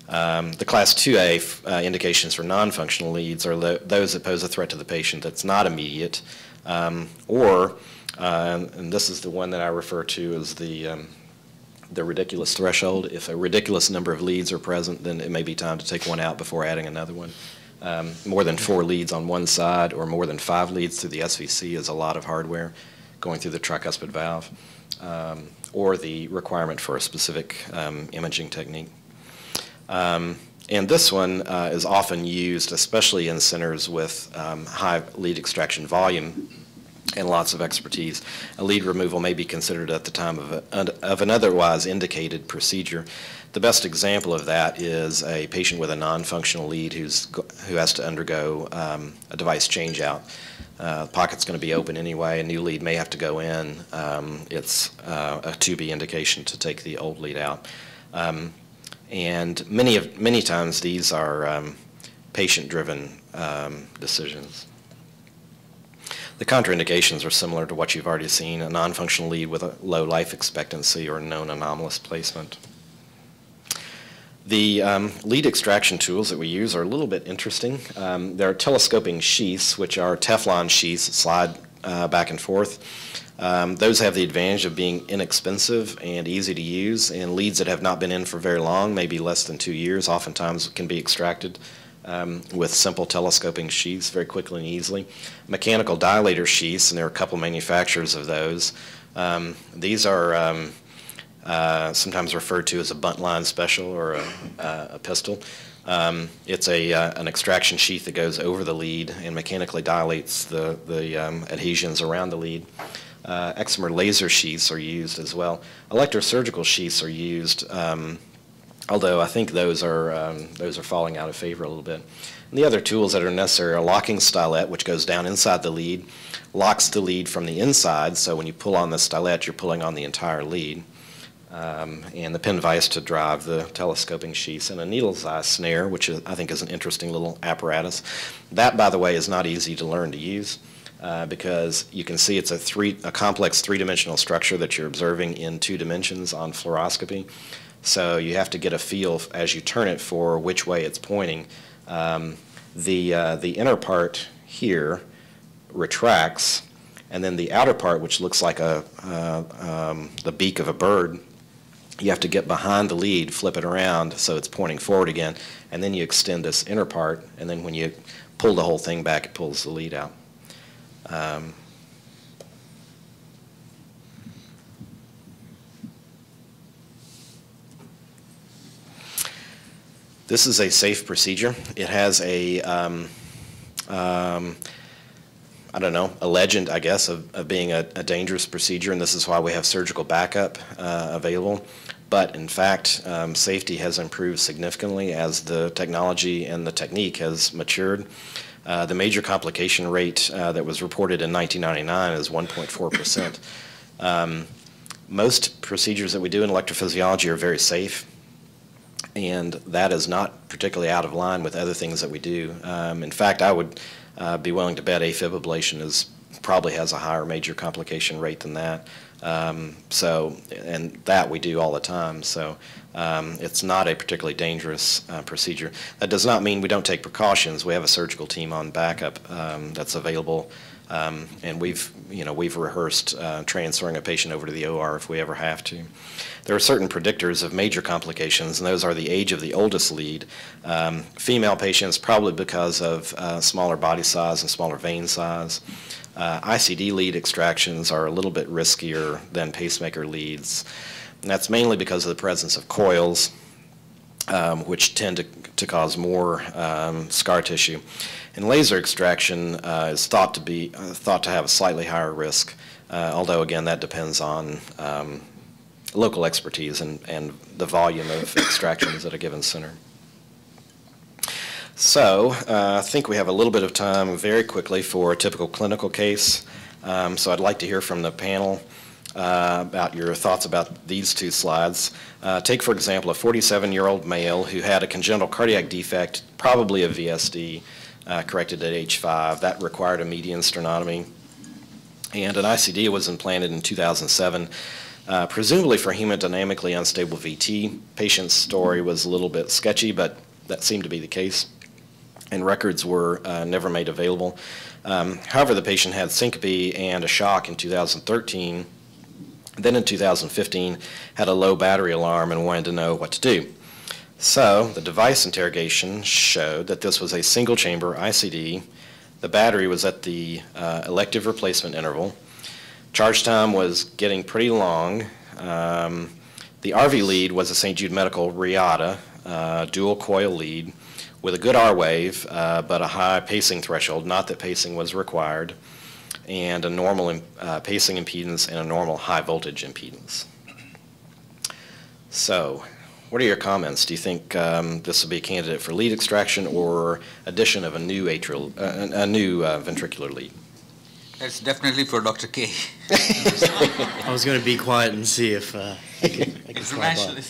The Class 2A indications for non-functional leads are those that pose a threat to the patient that's not immediate, or, and this is the one that I refer to as the ridiculous threshold. If a ridiculous number of leads are present, then it may be time to take one out before adding another one. More than 4 leads on one side or more than 5 leads through the SVC is a lot of hardware going through the tricuspid valve, or the requirement for a specific imaging technique. And this one is often used, especially in centers with high lead extraction volume and lots of expertise. A lead removal may be considered at the time of an otherwise indicated procedure. The best example of that is a patient with a non-functional lead who has to undergo a device change-out. The pocket's going to be open anyway. A new lead may have to go in. It's a 2B indication to take the old lead out. And many times these are patient-driven decisions. The contraindications are similar to what you've already seen: a non-functional lead with a low life expectancy or known anomalous placement. The lead extraction tools that we use are a little bit interesting. They're telescoping sheaths, which are Teflon sheaths that slide back and forth. Those have the advantage of being inexpensive and easy to use, and leads that have not been in for very long, maybe less than 2 years, oftentimes can be extracted with simple telescoping sheaths very quickly and easily. Mechanical dilator sheaths, and there are a couple manufacturers of those. These are sometimes referred to as a bunt line special or a pistol. It's an extraction sheath that goes over the lead and mechanically dilates the adhesions around the lead. Excimer laser sheaths are used as well. Electrosurgical sheaths are used, although I think those are falling out of favor a little bit. And the other tools that are necessary are locking stylet, which goes down inside the lead, locks the lead from the inside, so when you pull on the stylet, you're pulling on the entire lead. And the pin vise to drive the telescoping sheaths, and a needle's eye snare, which I think is an interesting little apparatus. That, by the way, is not easy to learn to use because you can see it's a complex three-dimensional structure that you're observing in 2 dimensions on fluoroscopy. So you have to get a feel as you turn it for which way it's pointing. The inner part here retracts, and then the outer part, which looks like the beak of a bird, you have to get behind the lead, flip it around so it's pointing forward again, and then you extend this inner part, and then when you pull the whole thing back, it pulls the lead out. This is a safe procedure. It has a I don't know, a legend, I guess, of being a dangerous procedure, and this is why we have surgical backup available. But in fact, safety has improved significantly as the technology and the technique has matured. The major complication rate that was reported in 1999 is 1.4%. Most procedures that we do in electrophysiology are very safe, and that is not particularly out of line with other things that we do. In fact, I would be willing to bet Afib ablation probably has a higher major complication rate than that. And that we do all the time. So it's not a particularly dangerous procedure. That does not mean we don't take precautions. We have a surgical team on backup that's available, and we've rehearsed transferring a patient over to the OR if we ever have to. There are certain predictors of major complications, and those are the age of the oldest lead. Female patients, probably because of smaller body size and smaller vein size. ICD lead extractions are a little bit riskier than pacemaker leads. And that's mainly because of the presence of coils, which tend to cause more scar tissue. And laser extraction is thought to have a slightly higher risk, although again that depends on local expertise and the volume of extractions at a given center. So I think we have a little bit of time very quickly for a typical clinical case. So I'd like to hear from the panel about your thoughts about these 2 slides. Take, for example, a 47-year-old male who had a congenital cardiac defect, probably a VSD, corrected at age 5. That required a median sternotomy. And an ICD was implanted in 2007. Presumably for hemodynamically unstable VT. Patient's story was a little bit sketchy, but that seemed to be the case, and records were never made available. However, the patient had syncope and a shock in 2013. Then in 2015, had a low battery alarm and wanted to know what to do. So the device interrogation showed that this was a single-chamber ICD. The battery was at the elective replacement interval. Charge time was getting pretty long. The RV lead was a St. Jude Medical Riata dual coil lead with a good R wave, but a high pacing threshold, not that pacing was required, and a normal pacing impedance and a normal high voltage impedance. So, what are your comments? Do you think this would be a candidate for lead extraction or addition of a new ventricular lead? That's definitely for Dr. K. I was going to be quiet and see if I could slide by.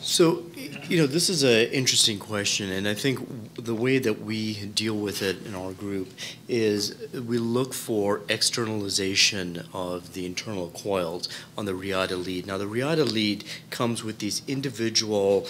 So, this is an interesting question, and I think the way that we deal with it in our group is we look for externalization of the internal coils on the Reata lead. Now, the Reata lead comes with these individual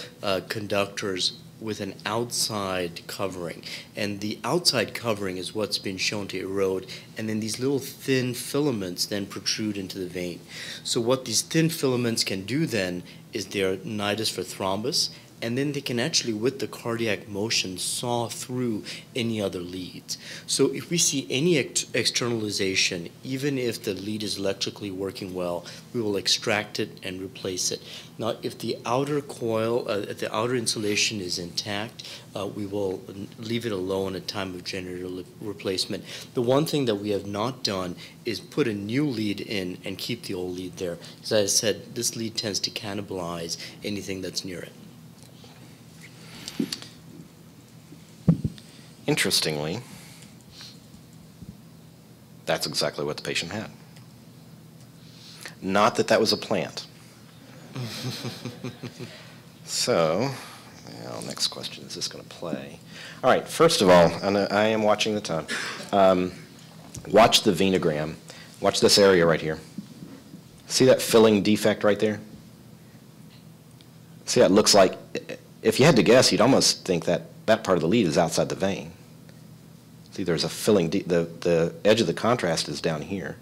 conductors with an outside covering, and the outside covering is what's been shown to erode, and then these little thin filaments then protrude into the vein. So what these thin filaments can do then is they're nidus for thrombus, and then they can actually, with the cardiac motion, saw through any other leads. So if we see any externalization, even if the lead is electrically working well, we will extract it and replace it. Now, if the outer coil, the outer insulation is intact, we will leave it alone at time of generator replacement. The one thing that we have not done is put a new lead in and keep the old lead there. As I said, this lead tends to cannibalize anything that's near it. Interestingly, that's exactly what the patient had. Not that that was a plant. So, well, next question, is this going to play? All right, first of all, I am watching the time. Watch the venogram. Watch this area right here. See that filling defect right there? See, it looks like, if you had to guess, you'd almost think that that part of the lead is outside the vein. See, there's a filling, the edge of the contrast is down here.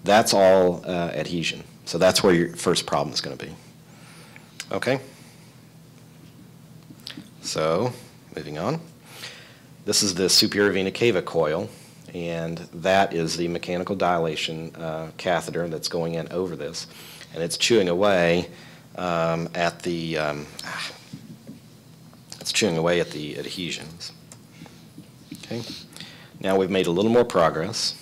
That's all adhesion. So that's where your first problem is going to be. Okay? So, moving on. This is the superior vena cava coil, and that is the mechanical dilation catheter that's going in over this. And it's chewing away at the adhesions. Okay. Now we've made a little more progress.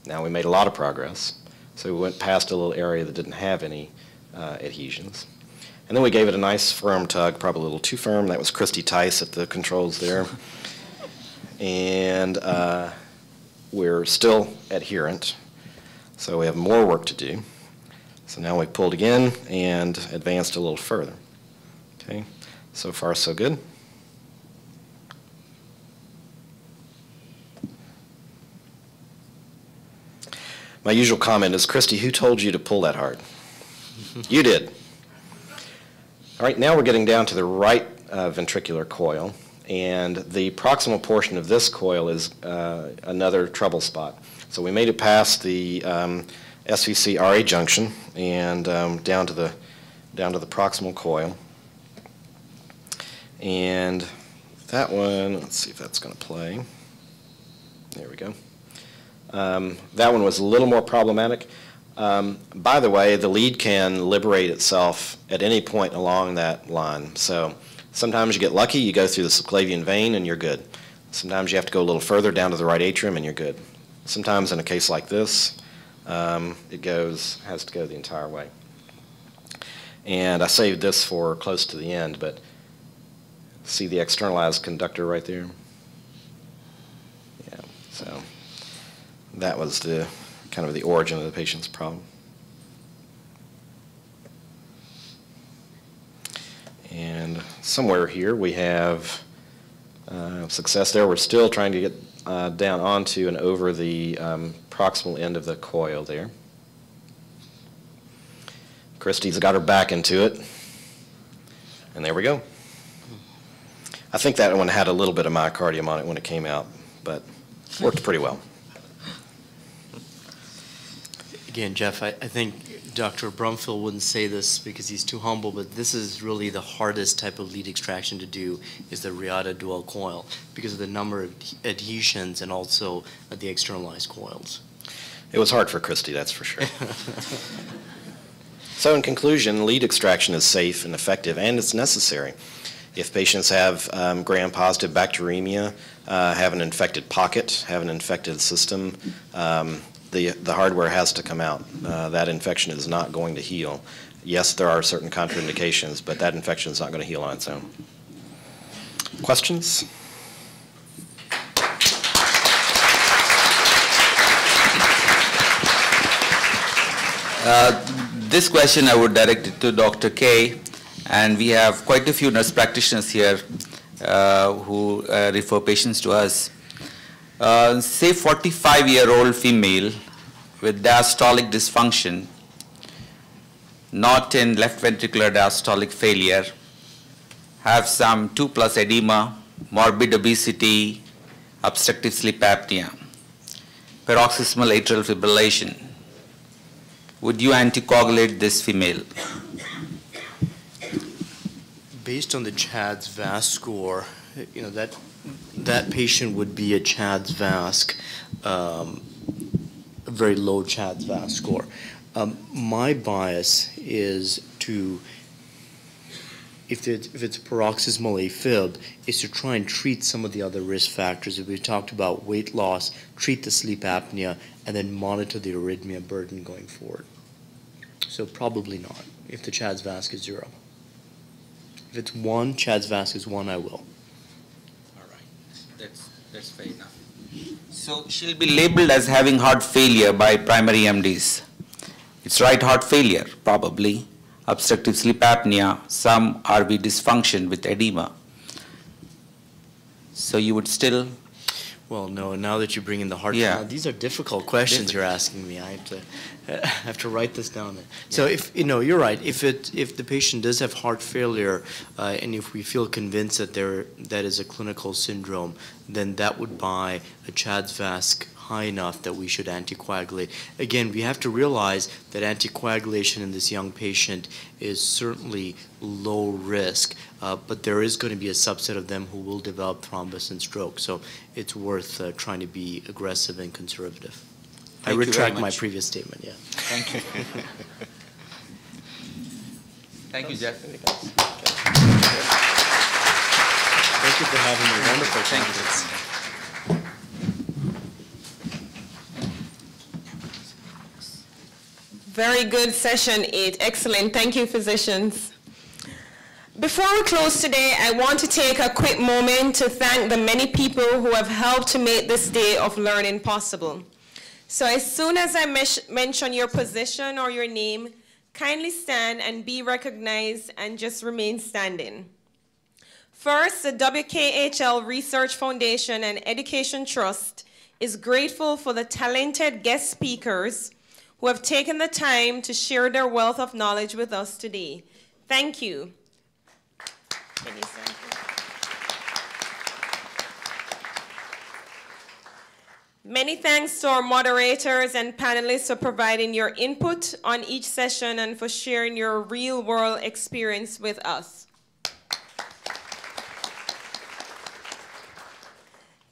Now we made a lot of progress. So we went past a little area that didn't have any adhesions. And then we gave it a nice firm tug, probably a little too firm. That was Christy Tice at the controls there. And we're still adherent. So we have more work to do. So now we've pulled again and advanced a little further. Okay. So far, so good. My usual comment is, Christy, who told you to pull that hard? You did. All right, now we're getting down to the right ventricular coil, and the proximal portion of this coil is another trouble spot. So we made it past the SVC-RA junction and down to the proximal coil. And that one, let's see if that's going to play. There we go. That one was a little more problematic. By the way, the lead can liberate itself at any point along that line. So sometimes you get lucky, you go through the subclavian vein and you're good. Sometimes you have to go a little further down to the right atrium and you're good. Sometimes in a case like this, it has to go the entire way. And I saved this for close to the end, but see the externalized conductor right there? Yeah, so that was the kind of the origin of the patient's problem. And somewhere here we have success there. We're still trying to get down onto and over the proximal end of the coil there. Christy's got her back into it. And there we go. I think that one had a little bit of myocardium on it when it came out, but worked pretty well. Again, Jeff, I think Dr. Brumfield wouldn't say this because he's too humble, but this is really the hardest type of lead extraction to do, is the Reata dual coil, because of the number of adhesions and also the externalized coils. It was hard for Christy, that's for sure. So in conclusion, lead extraction is safe and effective, and it's necessary. If patients have gram-positive bacteremia, have an infected pocket, have an infected system, the hardware has to come out. That infection is not going to heal. Yes, there are certain contraindications, but that infection is not going to heal on its own. Questions? This question I would direct it to Dr. K. And we have quite a few nurse practitioners here who refer patients to us. Say 45-year-old female with diastolic dysfunction, not in left ventricular diastolic failure, have some 2+ edema, morbid obesity, obstructive sleep apnea, paroxysmal atrial fibrillation. Would you anticoagulate this female? Based on the CHADS-VASc score, you know, that patient would be a CHADS-VASc, a very low CHADS-VASc score. My bias is to, if it's paroxysmal AFib, is to try and treat some of the other risk factors. If we talked about weight loss, treat the sleep apnea, and then monitor the arrhythmia burden going forward. So probably not, if the CHADS-VASc is 0. If it's 1, CHADS-VASc is 1, I will. All right, that's fair enough. So she'll be labeled as having heart failure by primary MDs. It's right heart failure, probably. Obstructive sleep apnea, some RV dysfunction with edema. So you would still... Well, no, now that you bring in the heart, these are difficult questions you're asking me. I have to write this down. So if, you know, you're right. If the patient does have heart failure, and if we feel convinced that that is a clinical syndrome, then that would buy a CHADS-VASc high enough that we should anticoagulate. Again, we have to realize that anticoagulation in this young patient is certainly low risk, but there is going to be a subset of them who will develop thrombus and stroke. So it's worth trying to be aggressive and conservative. I retract my previous statement, yeah. Thank you. Thank you, Jeff. Thank you for having me. Wonderful. Thank you. Very good session 8. Excellent. Thank you, physicians. Before we close today, I want to take a quick moment to thank the many people who have helped to make this day of learning possible. So as soon as I mention your position or your name, kindly stand and be recognized and just remain standing. First, the WKHL Research Foundation and Education Trust is grateful for the talented guest speakers who have taken the time to share their wealth of knowledge with us today. Thank you. Many thanks to our moderators and panelists for providing your input on each session and for sharing your real-world experience with us.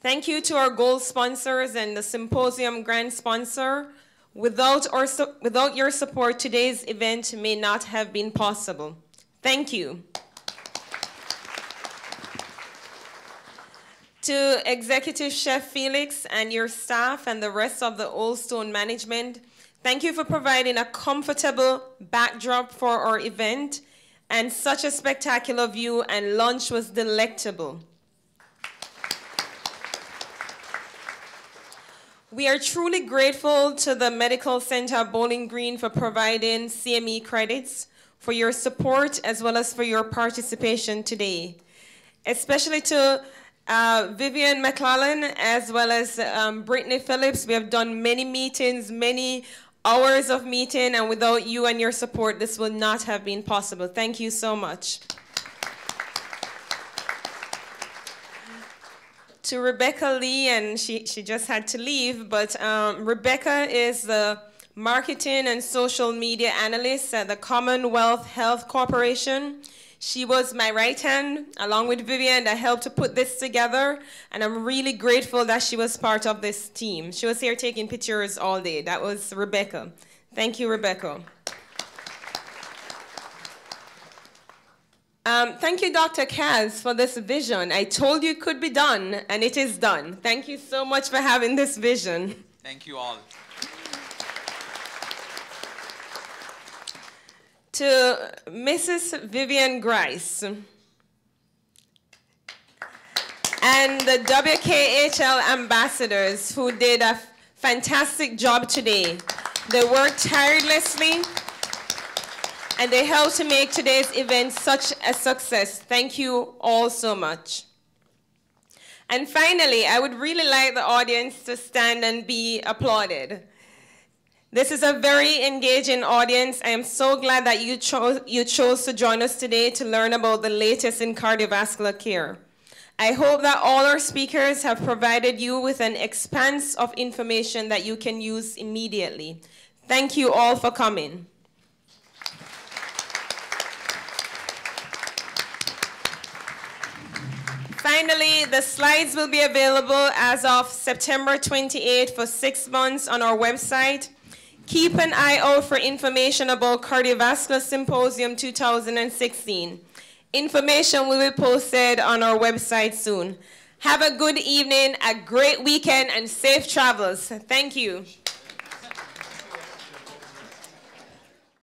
Thank you to our gold sponsors and the symposium grand sponsor. Without your support, today's event may not have been possible. Thank you. To Executive Chef Felix and your staff and the rest of the Old Stone management, thank you for providing a comfortable backdrop for our event and such a spectacular view, and lunch was delectable. We are truly grateful to the Medical Center Bowling Green for providing CME credits, for your support, as well as for your participation today. Especially to Vivian McClellan, as well as Brittany Phillips. We have done many meetings, many hours of meeting, and without you and your support, this would not have been possible. Thank you so much. To Rebecca Lee, and she just had to leave, but Rebecca is the Marketing and Social Media Analyst at the Commonwealth Health Corporation. She was my right hand, along with Vivian, that helped to put this together, and I'm really grateful that she was part of this team. She was here taking pictures all day. That was Rebecca. Thank you, Rebecca. Thank you, Dr. Kaz, for this vision. I told you it could be done, and it is done. Thank you so much for having this vision. Thank you all. To Mrs. Vivian Grice and the WKHL ambassadors who did a fantastic job today. They worked tirelessly and they helped to make today's event such a success. Thank you all so much. And finally, I would really like the audience to stand and be applauded. This is a very engaging audience. I am so glad that you chose to join us today to learn about the latest in cardiovascular care. I hope that all our speakers have provided you with an expanse of information that you can use immediately. Thank you all for coming. Finally, the slides will be available as of September 28 for 6 months on our website. Keep an eye out for information about Cardiovascular Symposium 2016. Information will be posted on our website soon. Have a good evening, a great weekend, and safe travels. Thank you.